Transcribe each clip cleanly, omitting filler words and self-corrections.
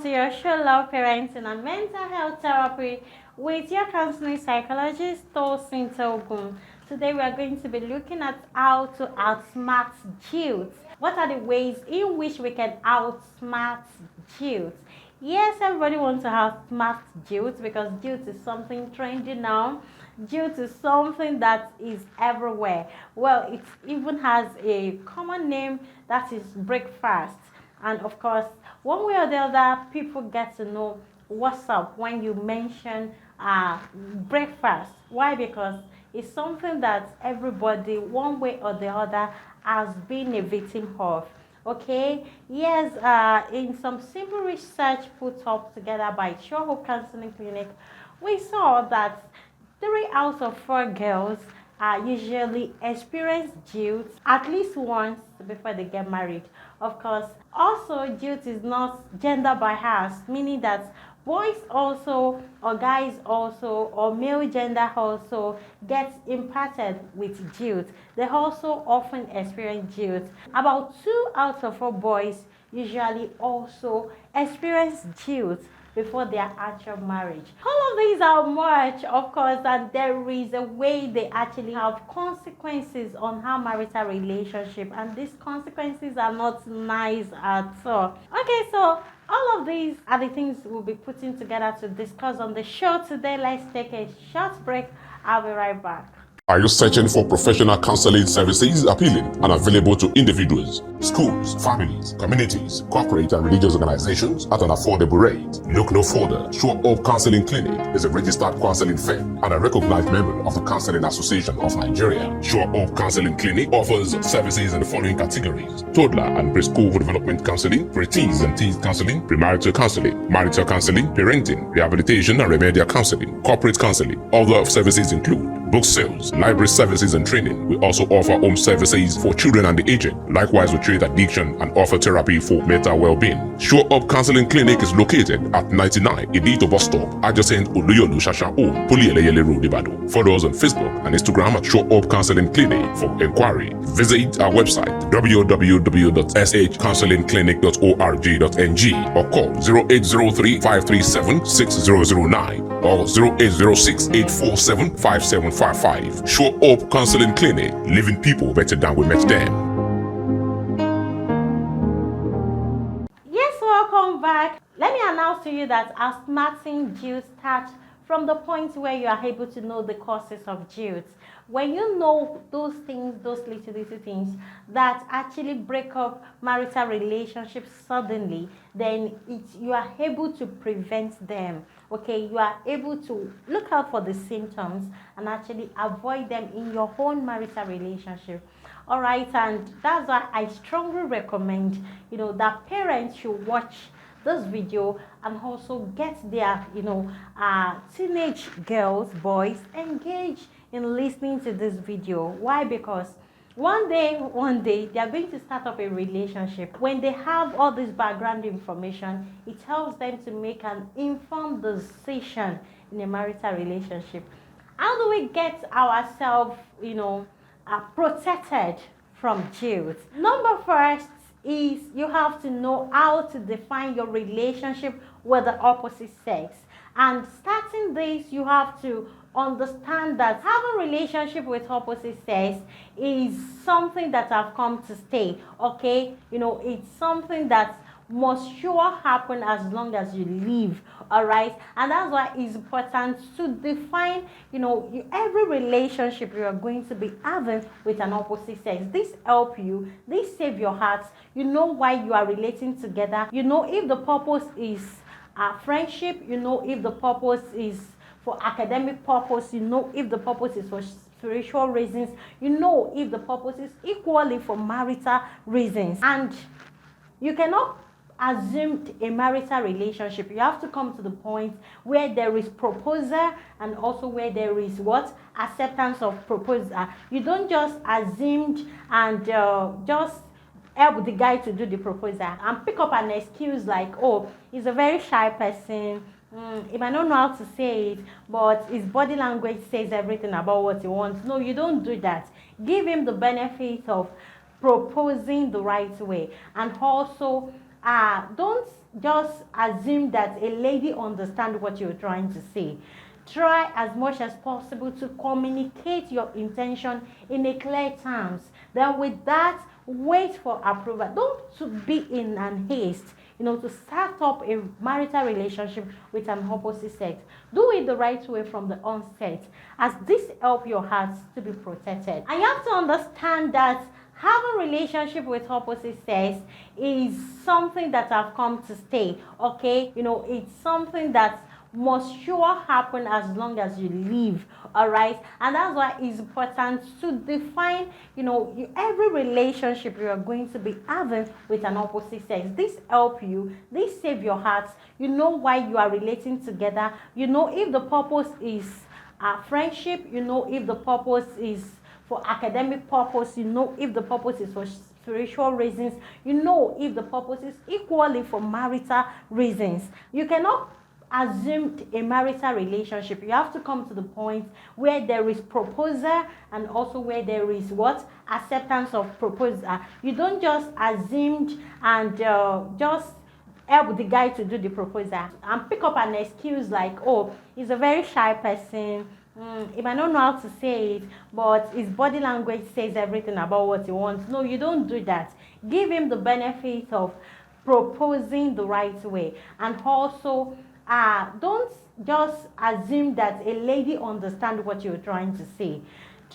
to your show Love Parenting and Mental Health Therapy with your counseling psychologist Tosin Togun. Today we are going to be looking at how to outsmart Jilt. What are the ways in which we can outsmart Jilt? Yes, everybody wants to outsmart Jilt because Jilt is something trendy now. Jilt is something that is everywhere. Well, it even has a common name, that is breakfast. And of course, one way or the other, people get to know what's up when you mention breakfast. Why? Because it's something that everybody, one way or the other, has been a victim of. Okay, yes, in some simple research put up together by Sure Hope Counseling Clinic, we saw that 3 out of 4 girls usually experience guilt at least once before they get married. Of course, also guilt is not gender biased, meaning that boys also, or guys also, or male gender also gets impacted with guilt. They also often experience guilt. About 2 out of 4 boys usually also experience guilt before their actual marriage. All of these are much, of course, and there is a way they actually have consequences on our marital relationship, and these consequences are not nice at all. Okay, so all of these are the things we'll be putting together to discuss on the show today. Let's take a short break. I'll be right back. Are you searching for professional counseling services appealing and available to individuals, schools, families, communities, corporate and religious organizations at an affordable rate? Look no further. Sure Hope Counseling Clinic is a registered counseling firm and a recognized member of the Counseling Association of Nigeria. Sure Hope Counseling Clinic offers services in the following categories: toddler and preschool development counseling, preteens and teens counseling, premarital counseling, marital counseling, parenting, rehabilitation and remedial counseling, corporate counseling. Other services include book sales, library services and training. We also offer home services for children and the aged. Likewise, we treat addiction and offer therapy for mental well-being. Sure Up Counseling Clinic is located at 99 Idito Bus Stop, adjacent Oluyolu Shasha O, Puliyeleyele Road, Ibadan. Follow us on Facebook and Instagram at Sure Up Counseling Clinic. For inquiry, visit our website www.shcounselingclinic.org.ng or call 0803 537 6009 or 0806 847 5755. Sure Hope Counseling Clinic, living people better than we met them. Yes, welcome back. Let me announce to you that outsmarting guilt starts from the point where you are able to know the causes of guilt. When you know those things, those little things that actually break up marital relationships suddenly, then you are able to prevent them. Okay, you are able to look out for the symptoms and actually avoid them in your own marital relationship. All right, and that's why I strongly recommend, that parents should watch this video and also get their, teenage girls, boys engaged in listening to this video. Why? Because one day they are going to start up a relationship. When they have all this background information, it helps them to make an informed decision in a marital relationship. How do we get ourselves, protected from guilt? Number first is you have to know how to define your relationship with the opposite sex. And starting this, you have to understand that having a relationship with opposite sex is something that have come to stay. Okay, it's something that must sure happen as long as you live. All right, and that's why it's important to define every relationship you are going to be having with an opposite sex. This help you, this save your heart. You know why you are relating together. If the purpose is friendship, if the purpose is for academic purpose, if the purpose is for spiritual reasons, if the purpose is equally for marital reasons. And you cannot assume a marital relationship. You have to come to the point where there is proposal and also where there is acceptance of proposal. You don't just assume and just help the guy to do the proposal and pick up an excuse like, oh, he's a very shy person, he might not know how to say it, but his body language says everything about what he wants. No, you don't do that. Give him the benefit of proposing the right way, and also don't just assume that a lady understands what you're trying to say. Try as much as possible to communicate your intention in a clear terms. Then with that, wait for approval. Don't to be in an haste, to start up a marital relationship with an opposite sex. Do it the right way from the onset, as this help your heart to be protected. And you have to understand that having relationship with opposite sex is something that have come to stay. Okay, it's something that must sure happen as long as you live. All right, and that's why it's important to define every relationship you are going to be having with an opposite sex. This help you, this save your heart. You know why you are relating together. If the purpose is friendship. If the purpose is for academic purpose. If the purpose is for spiritual reasons. If the purpose is equally for marital reasons. You cannot assume a marital relationship. You have to come to the point where there is proposal and also where there is what acceptance of proposal. You don't just assume and just help the guy to do the proposal and pick up an excuse like, oh, he's a very shy person. He might not know how to say it, but his body language says everything about what he wants. No, you don't do that. Give him the benefit of proposing the right way. And also, don't just assume that a lady understands what you're trying to say.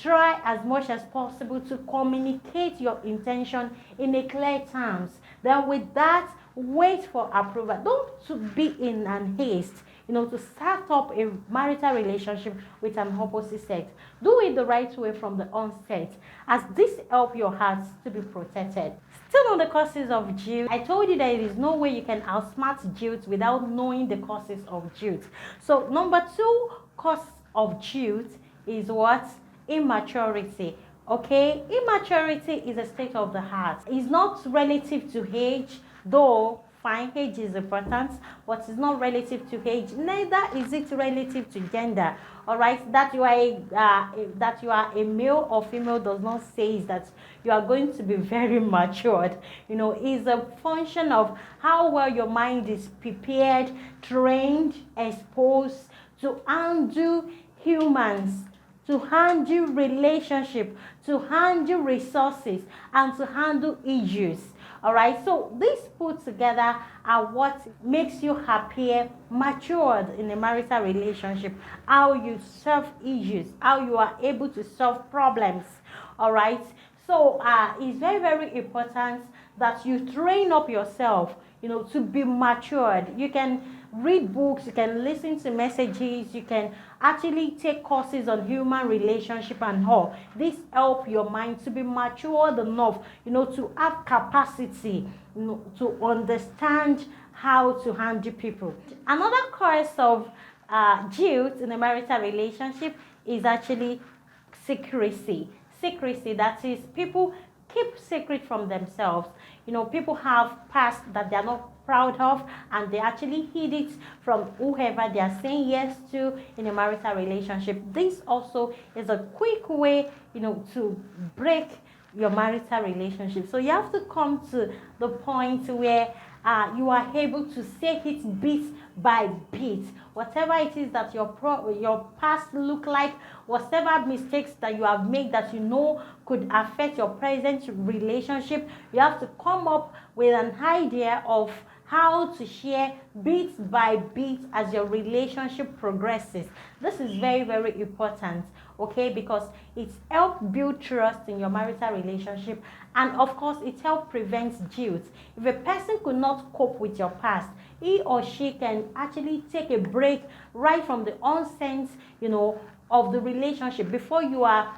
Try as much as possible to communicate your intention in a clear terms. Then with that, wait for approval. Don't to be in an haste, to start up a marital relationship with an opposite sex. Do it the right way from the onset, as this help your heart to be protected. Still on the causes of Jilt, I told you there is no way you can outsmart Jilt without knowing the causes of Jilt. So number 2 cause of Jilt is what? Immaturity. Okay, immaturity is a state of the heart. It's not relative to age, though fine, age is important, but it's not relative to age. Neither is it relative to gender. All right, that you are a male or female does not say that you are going to be very matured. It's a function of how well your mind is prepared, trained, exposed to handle humans, to handle relationship, to handle resources, and to handle issues. All right, so these put together are what makes you happier, matured in a marital relationship, how you solve issues, how you are able to solve problems. All right, so it's very, very important that you train up yourself, to be matured. You can read books, you can listen to messages, you can actually take courses on human relationship and all. This help your mind to be matured enough, to have capacity, to understand how to handle people. Another cause of guilt in a marital relationship is actually secrecy. Secrecy, that is, people keep secret from themselves. People have past that they are not proud of, and they actually hid it from whoever they are saying yes to in a marital relationship. This also is a quick way, to break your marital relationship. So you have to come to the point where you are able to say it bit by bit. Whatever it is that your past look like, whatever mistakes that you have made that could affect your present relationship, you have to come up with an idea of how to share bit by bit as your relationship progresses. This is very, very important, okay, because it helps build trust in your marital relationship, and of course it helps prevent guilt. If a person could not cope with your past, he or she can actually take a break right from the onset, of the relationship before you are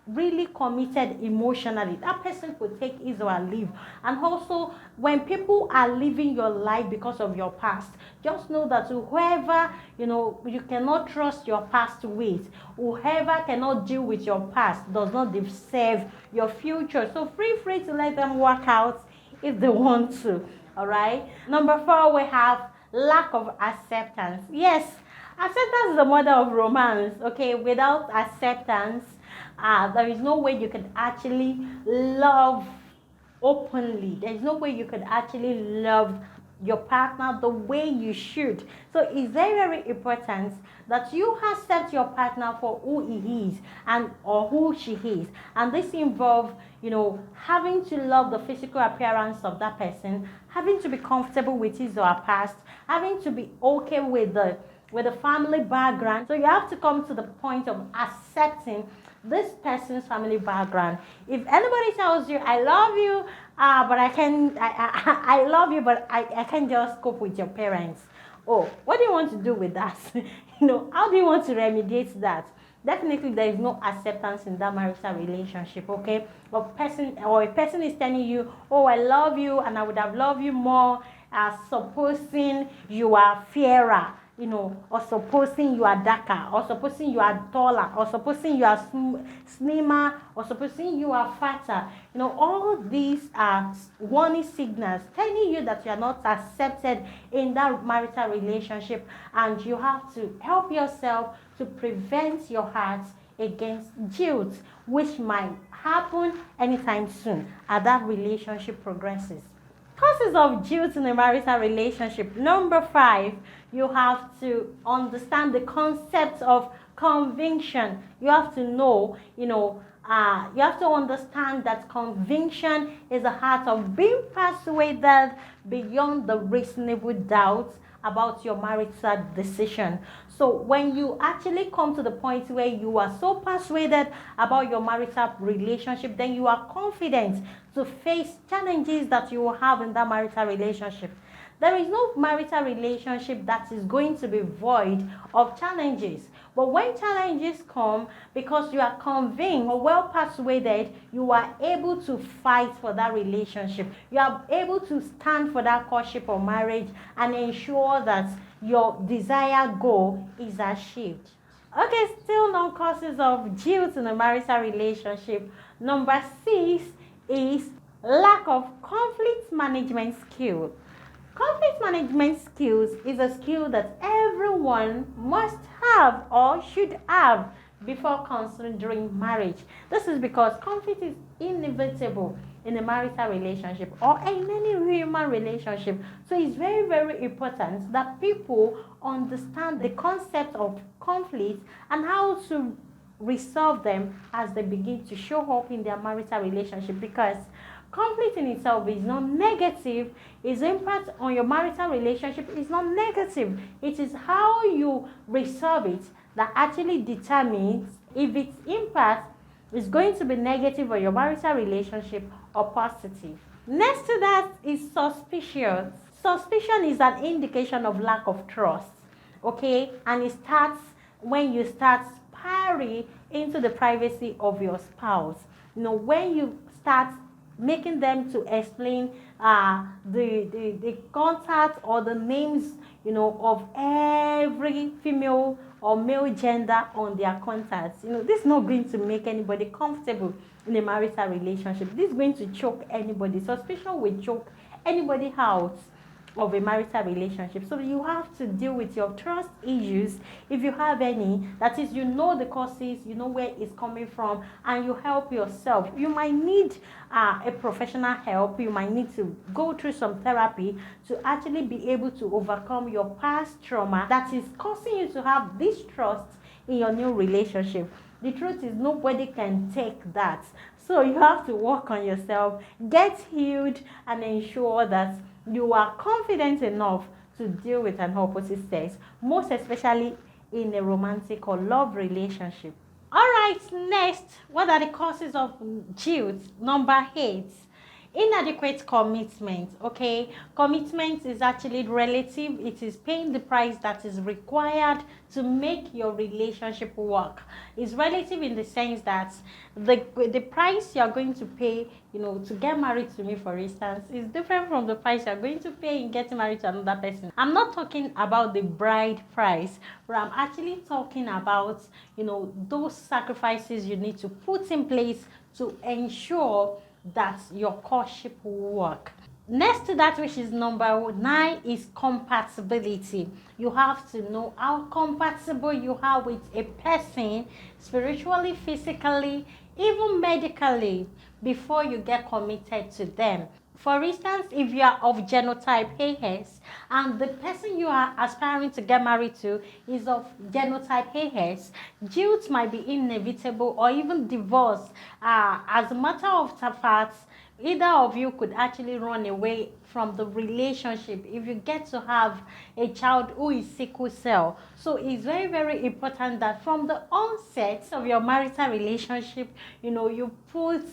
really committed emotionally. That person could take his or her leave. And also, when people are living your life because of your past, just know that whoever you cannot trust your past with, whoever cannot deal with your past does not deserve your future. So feel free to let them work out if they want to. All right, number 4, we have lack of acceptance. Yes, acceptance is the mother of romance. Okay, without acceptance, there is no way you can actually love openly. There's no way you could actually love your partner the way you should. So it's very, very important that you accept your partner for who he is and or who she is. And this involves, having to love the physical appearance of that person, having to be comfortable with his or her past, having to be okay with the family background. So you have to come to the point of accepting this person's family background. If anybody tells you, I love you, but I love you, but I can't just cope with your parents. Oh, what do you want to do with that? How do you want to remediate that? Definitely, there is no acceptance in that marital relationship, okay? A person is telling you, oh, I love you, and I would have loved you more, supposing you are fairer, or supposing you are darker, or supposing you are taller, or supposing you are slimmer, or supposing you are fatter. All these are warning signals telling you that you are not accepted in that marital relationship, and you have to help yourself to prevent your heart against guilt, which might happen anytime soon as that relationship progresses. Causes of guilt in a marital relationship. Number 5, you have to understand the concept of conviction. You have to know, you have to understand that conviction is a heart of being persuaded beyond the reasonable doubt about your marital decision. So when you actually come to the point where you are so persuaded about your marital relationship, then you are confident to face challenges that you will have in that marital relationship. There is no marital relationship that is going to be void of challenges. But when challenges come, because you are convinced or well persuaded, you are able to fight for that relationship. You are able to stand for that courtship or marriage and ensure that your desired goal is achieved. Okay, still on causes of guilt in a marital relationship. Number 6 is lack of conflict management skill. Conflict management skills is a skill that everyone must have or should have before considering marriage. This is because conflict is inevitable in a marital relationship or in any human relationship. So it's very, very important that people understand the concept of conflict and how to resolve them as they begin to show up in their marital relationship, because conflict in itself is not negative. Its impact on your marital relationship is not negative. It is how you resolve it that actually determines if its impact is going to be negative on your marital relationship or positive. Next to that is suspicion. Suspicion is an indication of lack of trust, okay? And it starts when you start prying into the privacy of your spouse. When you start making them to explain the contact or the names of every female or male gender on their contacts. This is not going to make anybody comfortable in a marital relationship. This is going to choke anybody. Suspicion will choke anybody out of a marital relationship. So you have to deal with your trust issues if you have any. That is, the causes, where it's coming from, and you help yourself. You might need a professional help. You might need to go through some therapy to actually be able to overcome your past trauma that is causing you to have distrust in your new relationship. The truth is, nobody can take that. So you have to work on yourself, get healed, and ensure that you are confident enough to deal with an opposite sex, most especially in a romantic or love relationship. Alright, next, what are the causes of guilt? Number 8, inadequate commitment. Okay, commitment is actually relative. It is paying the price that is required to make your relationship work. It's relative in the sense that the price you're going to pay, to get married to me, for instance, is different from the price you're going to pay in getting married to another person. I'm not talking about the bride price, but I'm actually talking about, those sacrifices you need to put in place to ensure that your courtship will work. Next to that, which is number 9, is compatibility. You have to know how compatible you are with a person spiritually, physically, even medically, before you get committed to them. For instance, if you are of genotype AS and the person you are aspiring to get married to is of genotype AS, guilt might be inevitable or even divorce. As a matter of fact, either of you could actually run away from the relationship if you get to have a child who is sickle cell. So it's very, very important that from the onset of your marital relationship, you put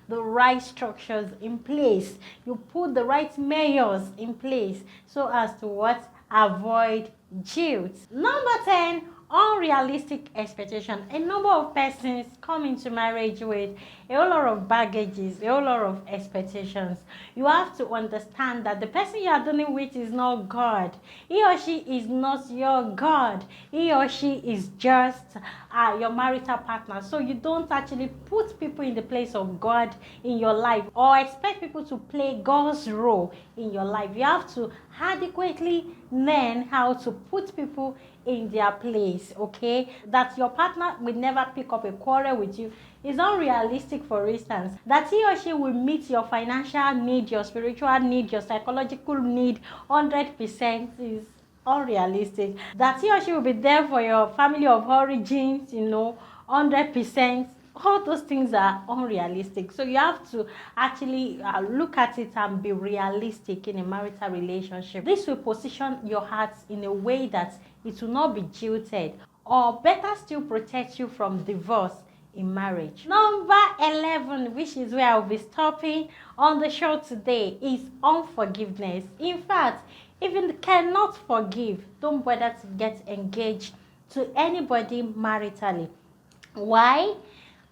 the right structures in place, you put the right measures in place so as to what? Avoid guilt. Number 10, unrealistic expectation. A number of persons come into marriage with a whole lot of baggages, a whole lot of expectations. You have to understand that the person you are dealing with is not God. He or she is not your God. He or she is just your marital partner. So you don't actually put people in the place of God in your life or expect people to play God's role in your life. You have to adequately learn how to put people in their place, okay? That your partner will never pick up a quarrel with you is unrealistic. For instance, that he or she will meet your financial need, your spiritual need, your psychological need 100% is unrealistic. That he or she will be there for your family of origins, 100%. All those things are unrealistic. So you have to actually look at it and be realistic in a marital relationship. This will position your heart in a way that it will not be jilted, or better still, protect you from divorce in marriage. Number 11, which is where I'll be stopping on the show today, is unforgiveness. In fact, if you cannot forgive, don't bother to get engaged to anybody maritally. Why?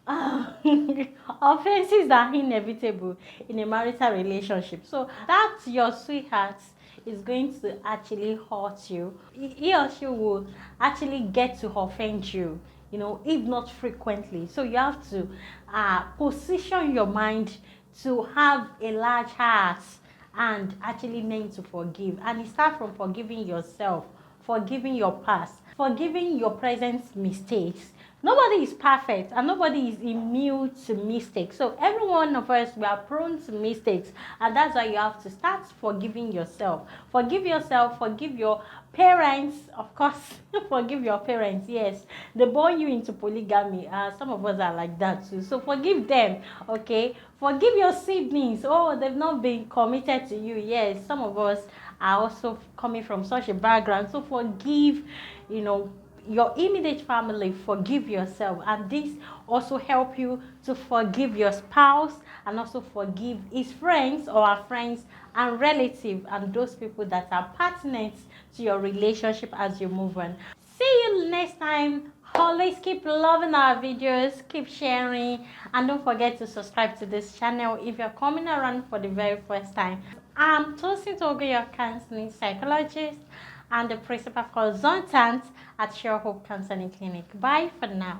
Offenses are inevitable in a marital relationship. So that your sweetheart is going to actually hurt you. He or she will actually get to offend you, if not frequently. So you have to position your mind to have a large heart and actually learn to forgive. And it starts from forgiving yourself, forgiving your past, forgiving your present mistakes. Nobody is perfect and nobody is immune to mistakes. So every one of us, we are prone to mistakes, and that's why you have to start forgiving yourself. Forgive yourself, forgive your parents, of course. Forgive your parents. Yes, they born you into polygamy. Some of us are like that too. So forgive them, okay? Forgive your siblings. Oh, they've not been committed to you. Yes, some of us are also coming from such a background. So forgive, your immediate family, forgive yourself, and this also help you to forgive your spouse and also forgive his friends or our friends and relatives and those people that are pertinent to your relationship as you move on. See you next time. Always keep loving our videos, keep sharing, and don't forget to subscribe to this channel if you're coming around for the very first time. I'm Tosin, your counseling psychologist and the principal consultant at Sure Hope Counseling Clinic. Bye for now.